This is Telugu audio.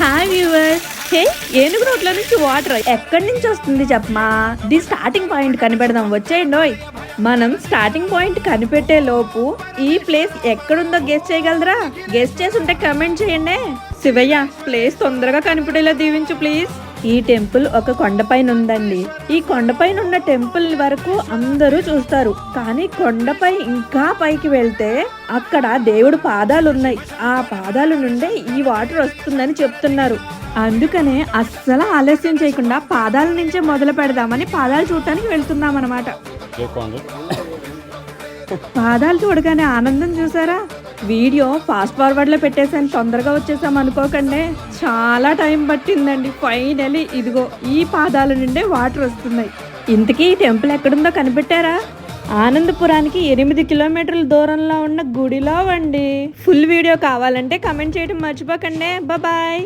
Hi viewers. హే, ఏనుగు నోట్ల నుంచి వాటర్ ఎక్కడి నుంచి వస్తుంది చెప్పమా? ది స్టార్టింగ్ పాయింట్ కనిపెడదాం, వచ్చేయండోయ్. మనం స్టార్టింగ్ పాయింట్ కనిపెట్టే లోపు ఈ ప్లేస్ ఎక్కడుందో గెస్ చేయగలరా? గెస్ చేసి ఉంటే కమెంట్ చేయండి. శివయ్య, ప్లేస్ తొందరగా కనిపెట్టేలా దీవించు ప్లీజ్. ఈ టెంపుల్ ఒక కొండపైన ఉందండి. ఈ కొండపైన ఉన్న టెంపుల్ వరకు అందరూ చూస్తారు, కానీ కొండపై ఇంకా పైకి వెళ్తే అక్కడ దేవుడు పాదాలు ఉన్నాయి. ఆ పాదాల నుండే ఈ వాటర్ వస్తుందని చెప్తున్నారు. అందుకనే అస్సలు ఆలస్యం చేయకుండా పాదాల నుంచే మొదలు పెడదామని పాదాలు చూడటానికి వెళ్తున్నాం అన్నమాట. పాదాలు చూడగానే ఆనందం చూసారా? వీడియో ఫాస్ట్ ఫార్వర్డ్ లో పెట్టేసాను, తొందరగా వచ్చేసాం అనుకోకండి. చాలా టైం పట్టిందండి. ఫైనలీ ఇదిగో ఈ పాదాల నుండే వాటర్ వస్తున్నాయి. ఇంతకీ ఈ టెంపుల్ ఎక్కడుందో కనిపెట్టారా? ఆనందపురానికి 8 కిలోమీటర్ల దూరంలో ఉన్న గుడిలో అండి. ఫుల్ వీడియో కావాలంటే కమెంట్ చేయడం మర్చిపోకండి. బాయ్.